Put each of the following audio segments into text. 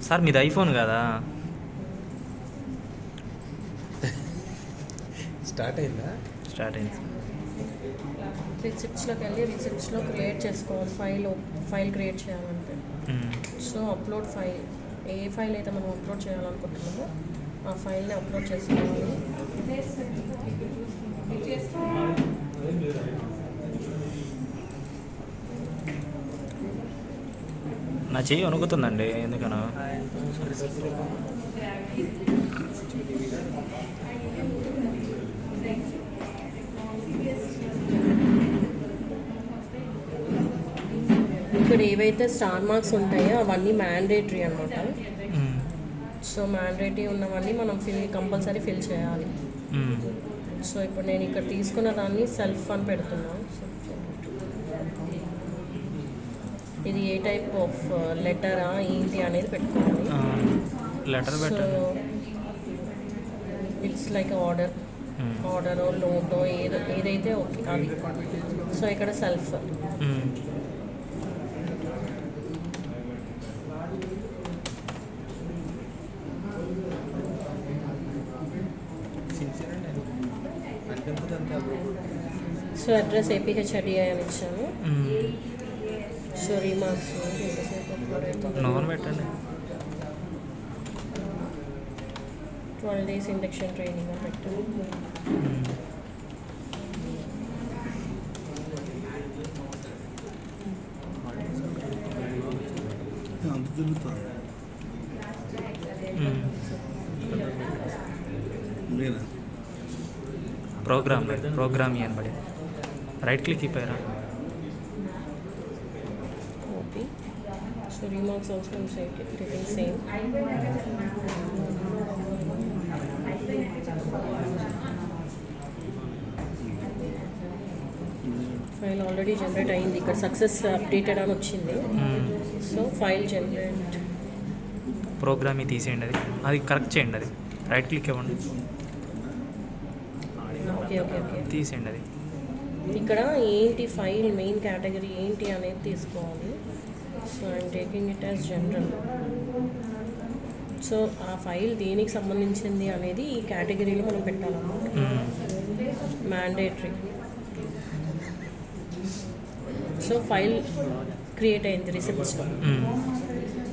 Sir మీది iPhone కదా? Start అయిందా? స్టార్ట్ అయింది. రిసిప్ట్స్లోకి వెళ్ళి రిసిప్ట్స్లో క్రియేట్ చేసుకోవాలి. ఫైల్ క్రియేట్ చేయాలంటే సో అప్లోడ్ ఫైల్, ఏ ఫైల్ అయితే మనం అప్లోడ్ చేయాలనుకుంటున్నామో ఆ ఫైల్ని అప్లోడ్ చేసుకోవాలి. నా చెయ్యి వణుకుతుందండి ఎందుకనో. ఇక్కడ ఏవైతే స్టార్ మార్క్స్ ఉంటాయో అవన్నీ మ్యాండేటరీ అనమాట. సో మ్యాండేటరీ ఉన్నవన్నీ మనం కంపల్సరీ ఫిల్ చేయాలి. సో ఇప్పుడు నేను ఇక్కడ తీసుకున్న దాన్ని సెల్ఫ్ అని పెడుతున్నాను. ఇది ఏ టైప్ ఆఫ్ లెటరా ఏంటి అనేది పెట్టుకోవాలి. లెటర్ ఇట్స్ లైక్ ఆర్డర్ లోటో ఏదైతే ఓకే అది. సో ఇక్కడ సెల్ఫ్ సో అడ్రస్ APHRDI అని ఇచ్చాను. సో రీమార్క్స్ నోన్ పెట్టండి. 12 days ఇండక్షన్ ట్రైనింగ్ అని పెట్టాను. ప్రోగ్రామ్ అని పడి రైట్ క్లిక్ ఇప్పారా? Copy. So remarks also getting same. File already generate అయింది. ఇక్కడ సక్సెస్ అప్డేటెడ్ అని వచ్చింది. సో ఫైల్ జనరేట్ ప్రోగ్రామ్ తీసేయండి, అది కరెక్ట్ చేయండి. అది రైట్ క్లిక్ ఇవ్వండి. ఓకే ఓకే ఓకే తీసేయండి. అది ఇక్కడ ఏంటి ఫైల్ మెయిన్ కేటగిరీ ఏంటి అనేది తీసుకోవాలి. So I'm taking it as general. So ఆ ఫైల్ దేనికి సంబంధించింది అనేది ఈ కేటగిరీలో మనం పెట్టాలన్నమాట. మ్యాండేటరీ. సో ఫైల్ క్రియేట్ అయింది రిసిప్ట్స్లో.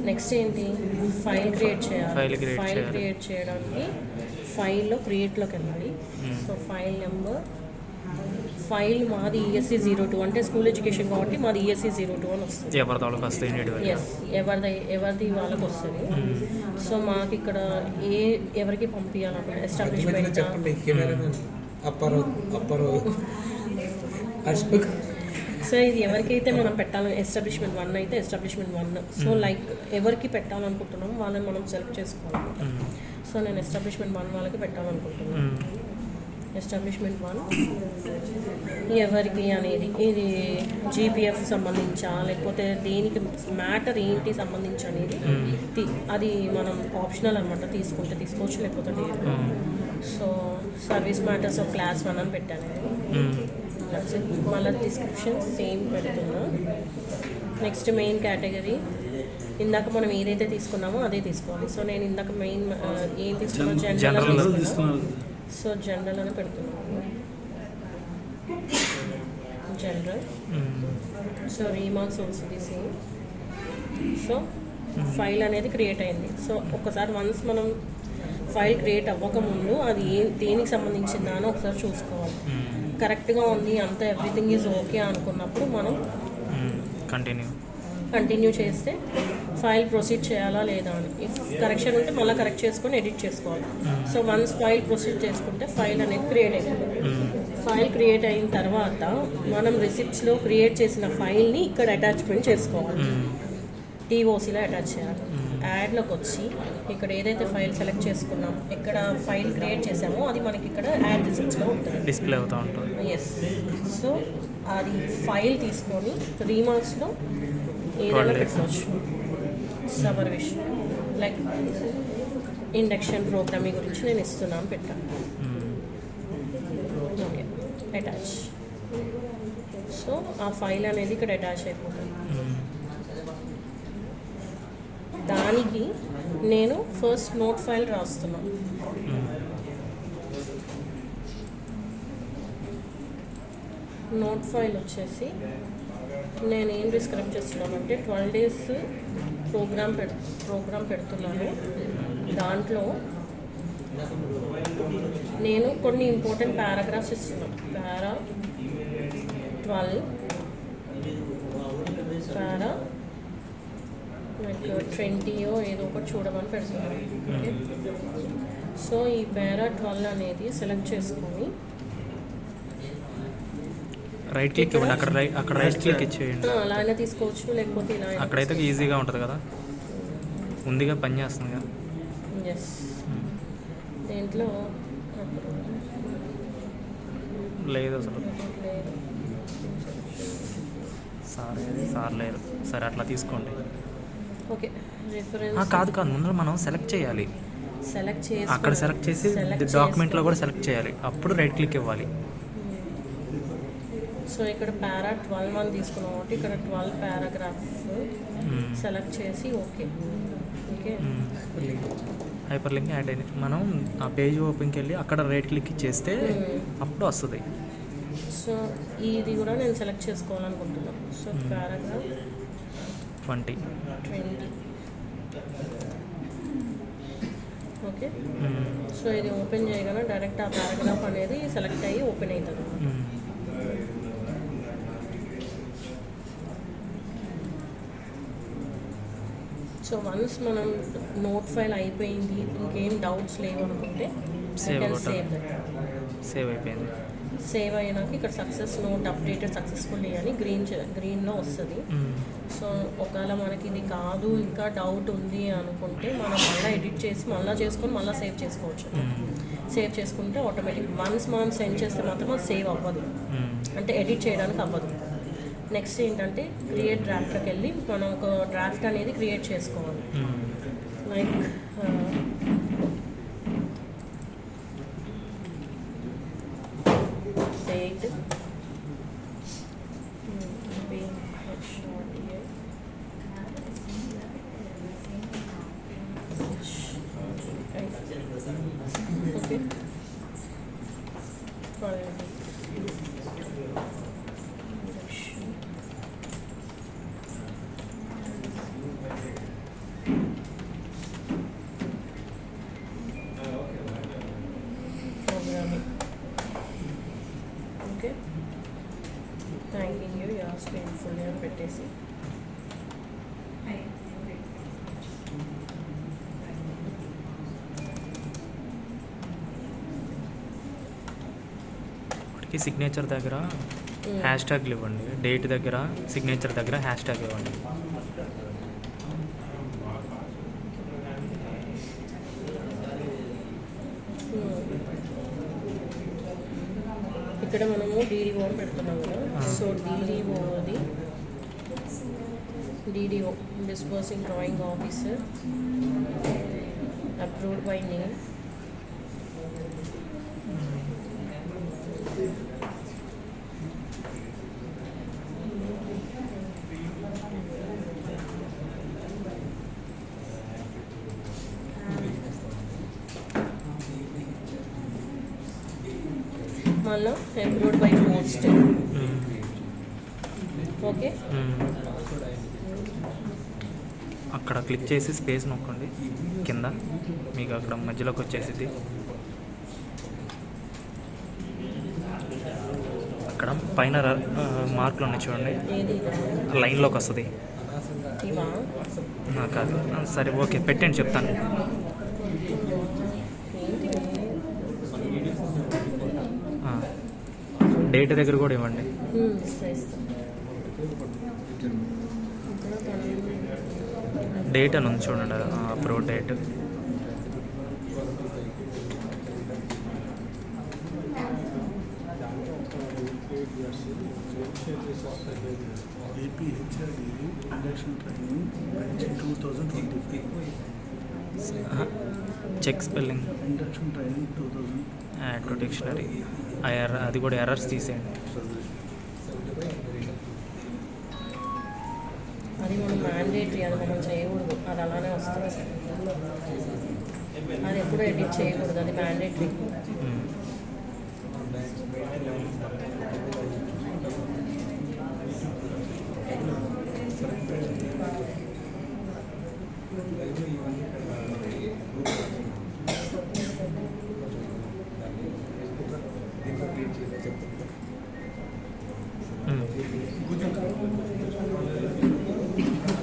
నెక్స్ట్ ఏంటి, ఫైల్ క్రియేట్ చేయాలి. ఫైల్ క్రియేట్ చేయడానికి ఫైల్లో క్రియేట్లోకి వెళ్ళాలి. సో ఫైల్ నెంబర్, ఫైల్ మాది ESE 02 అంటే స్కూల్ ఎడ్యుకేషన్ కాబట్టి మాది ESE 02 అని వస్తుంది. ఎస్, ఎవరిది వాళ్ళకి వస్తుంది. సో మాకు ఇక్కడ ఎవరికి పంపించాలన్నమాట, ఎస్టాబ్లిష్మెంట్. సో ఇది ఎవరికైతే మనం పెట్టాలని, ఎస్టాబ్లిష్మెంట్ 1 అయితే ఎస్టాబ్లిష్మెంట్ 1. సో లైక్ ఎవరికి పెట్టాలనుకుంటున్నాం వాళ్ళని మనం సెలెక్ట్ చేసుకోవాలి. సో నేను ఎస్టాబ్లిష్మెంట్ 1 వాళ్ళకి పెట్టాలనుకుంటున్నాను. ఎస్టాబ్లిష్మెంట్ 1 ఎవరికి అనేది, ఇది GPF సంబంధించా లేకపోతే దేనికి మ్యాటర్ ఏంటి సంబంధించి అనేది అది మనం ఆప్షనల్ అనమాట. తీసుకుంటే తీసుకోవచ్చు, లేకపోతే లేదు. So service matters of class 1 అని పెట్టాను. మళ్ళీ డిస్క్రిప్షన్ సేమ్ పెడుతున్నా. నెక్స్ట్ మెయిన్ కేటగిరీ ఇందాక మనం ఏదైతే తీసుకున్నామో అదే తీసుకోవాలి. సో నేను ఇందాక మెయిన్ ఏం తీసుకున్నాను, జనరల్ తీసుకున్నాను. సో జనరల్ అని పెడుతున్నాను, జనరల్. సో రీమార్క్స్ వస్తుంది సేమ్. సో ఫైల్ అనేది క్రియేట్ అయింది. సో ఒకసారి వన్స్ మనం ఫైల్ క్రియేట్ అవ్వకముందు అది దేనికి సంబంధించిందా అని ఒకసారి చూసుకోవాలి. కరెక్ట్గా ఉంది, అంతా ఎవ్రీథింగ్ ఈజ్ ఓకే అనుకున్నప్పుడు మనం కంటిన్యూ చేస్తే ఫైల్ ప్రొసీడ్ చేయాలా లేదా అని. ఇఫ్ కరెక్షన్ ఉంటే మళ్ళీ కరెక్ట్ చేసుకొని ఎడిట్ చేసుకోవాలి. సో వన్స్ ఫైల్ ప్రొసీడ్ చేసుకుంటే ఫైల్ అనేది క్రియేట్ అయిపోతుంది. ఫైల్ క్రియేట్ అయిన తర్వాత మనం రిసిప్ట్స్లో క్రియేట్ చేసిన ఫైల్ని ఇక్కడ అటాచ్మెంట్ చేసుకోవాలి. TOCలో అటాచ్ చేయాలి. యాడ్లోకి వచ్చి ఇక్కడ ఏదైతే ఫైల్ సెలెక్ట్ చేసుకున్నాం, ఇక్కడ ఫైల్ క్రియేట్ చేసామో అది మనకి ఇక్కడ యాడ్ రిసిప్ట్స్లో ఉంటుంది, డిస్ప్లే అవుతూ ఉంటుంది. ఎస్. సో అది ఫైల్ తీసుకొని రీమార్క్స్లో ఏదైనా పెట్టుకోవచ్చు. సమ్మర్ విషయం లైక్ ఇండక్షన్ ప్రోగ్రామింగ్ గురించి నేను ఇస్తున్నాను పెట్టాను. Okay attach. సో ఆ ఫైల్ అనేది ఇక్కడ అటాచ్ అయిపోతుంది. దానికి నేను ఫస్ట్ నోట్ ఫైల్ రాస్తున్నాను. నోట్ ఫైల్ వచ్చేసి నేను ఏం డిస్క్రైబ్ చేస్తున్నానంటే 12 days ప్రోగ్రామ్ పెడుతున్నాను. దాంట్లో నేను కొన్ని ఇంపార్టెంట్ పారాగ్రాఫ్స్ ఇస్తున్నాను. పారా 12, పారా లైక్ 20 ఏదో ఒకటి చూడమని పెడుతున్నాను. ఓకే, సో ఈ పారా 12 అనేది సెలెక్ట్ చేసుకొని రైట్ క్లిక్ ఇవ్వండి. అక్కడ రైట్ క్లిక్ ఇచ్చేయండి. అలా అయినా తీసుకోవచ్చు, లేకపోతే ఇలా అక్కడైతే ఈజీగా ఉంటుంది కదా, ఉందిగా పని చేస్తుంది కదా. ఎస్, దేంట్లో లేదు అసలు లేదు. సార్ లేదు. సరే అట్లా తీసుకోండి. ఓకే, రిఫరెన్స్ కాదు ముందర మనం సెలెక్ట్ చేయాలి. సెలెక్ట్ చేసి అక్కడ సెలెక్ట్ చేసి డాక్యుమెంట్లో కూడా సెలెక్ట్ చేయాలి, అప్పుడు రైట్ క్లిక్ ఇవ్వాలి. సో ఇక్కడ పారా 12 అని తీసుకున్నాం కాబట్టి ఇక్కడ 12 పారాగ్రాఫ్ సెలెక్ట్ చేసి okay. Okay, hyper link add అయింది. మనం ఆ పేజ్ ఓపెన్కి వెళ్ళి అక్కడ రైట్ క్లిక్ ఇచ్చేస్తే అప్పుడు వస్తుంది. సో ఇది కూడా నేను సెలెక్ట్ చేసుకోవాలనుకుంటున్నాను. So paragraph 20. ఓకే, సో ఇది ఓపెన్ చేయగానే డైరెక్ట్ ఆ పారాగ్రాఫ్ అనేది సెలెక్ట్ అయ్యి ఓపెన్ అవుతుంది. సో వన్స్ మనం నోట్ ఫైల్ అయిపోయింది, ఇంకేం డౌట్స్ లేవు అనుకుంటే సేవ్ అయిపోయింది. సేవ్ అయినాక ఇక్కడ సక్సెస్ నోట్ అప్డేటెడ్ సక్సెస్ఫుల్లీ అని గ్రీన్లో వస్తుంది. సో ఒకవేళ మనకి ఇది కాదు ఇంకా డౌట్ ఉంది అనుకుంటే మనం మళ్ళీ ఎడిట్ చేసి మళ్ళీ చేసుకొని మళ్ళీ సేవ్ చేసుకోవచ్చు. సేవ్ చేసుకుంటే ఆటోమేటిక్ వన్స్ మనం సెండ్ చేస్తే మాత్రం అది సేవ్ అవ్వదు, అంటే ఎడిట్ చేయడానికి అవ్వదు. నెక్స్ట్ ఏంటంటే క్రియేట్ డ్రాఫ్ట్కి వెళ్ళి మనం ఒక డ్రాఫ్ట్ అనేది క్రియేట్ చేసుకోవాలి. Like date okay, okay, thanking you as painfully అని పెట్టేసి సిగ్నేచర్ దగ్గర హ్యాష్ ట్యాగ్లు ఇవ్వండి. డేట్ దగ్గర సిగ్నేచర్ దగ్గర హ్యాష్ ట్యాగ్ ఇవ్వండి. ఇక్కడ మనము DDO పెడుతున్నాం కదా. So DDO disbursing drawing officer approved by name. మళ్ళీ అప్రూవ్డ్ బై పోస్ట్. ఓకే, అక్కడ క్లిక్ చేసి స్పేస్ నొక్కండి కింద, మీకు అక్కడ మధ్యలోకి వచ్చేసింది. అక్కడ పైన మార్కులు ఉన్నాయి చూడండి, లైన్లోకి వస్తుంది. కాదు, సరే ఓకే పెట్టండి, చెప్తాను. డేట్ దగ్గర కూడా ఇవ్వండి. డేట్ అని ఉంది చూడండి, approve date. Induction training 2025. Check spelling induction training 2000 add to dictionary అది కూడా ఎర్రర్స్ తీసేయండి. అది మనం మ్యాండేటరీ, అది మనం చేయకూడదు, అది అలానే వస్తుంది. అది ఎప్పుడు ఎడిట్ చేయకూడదు, అది మ్యాండేటరీ.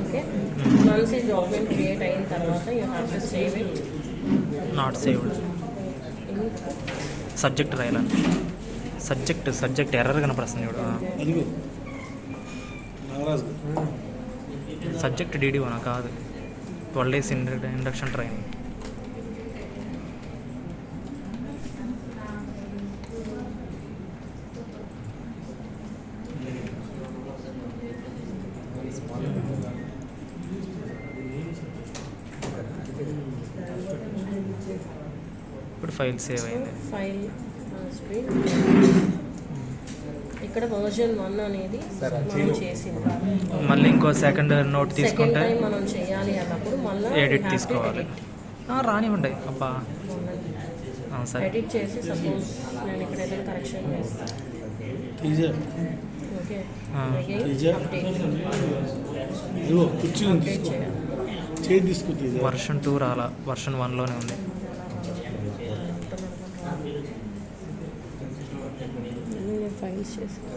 ఓకే, వన్స్ ఈ డాక్యుమెంట్ క్రియేట్ అయిన తర్వాత you have to save it. Not saved. Subject రాయాలని. సబ్జెక్ట్ ఎర్రర్ కనపడుతుంది ఇప్పుడు. అదిగో నాగరాజు సబ్జెక్ట్ DD1 కాదు, 12 days ఇండక్షన్ ట్రైనింగ్. ఇప్పుడు ఫైల్ సేవ్ అయింది. ఫైల్ ఇక్కడ వర్జన్ 1 అనేది మనం చేసింది. మళ్ళీ ఇంకో సెకండ్ నోట్ సెకండ్ తీసుకుంటే టైం మనం చేయాలి అన్నప్పుడు మళ్ళీ ఎడిట్ తీసుకోవాలి. రానివ్వండి అబ్బా. సరే, ఎడిట్ చేసి సపోజ్ నేను ఇక్కడ ఏదైనా కరెక్షన్ చేస్తాను. ఓకే, ఇదిగో కుర్చీ ఉంది, అప్డేట్ చేయాలి. చేయి తీసుకుంటే వర్షన్ 2 రాలా, వర్షన్ 1లోనే ఉంది. నేను ఫైల్స్ చేస్తాను.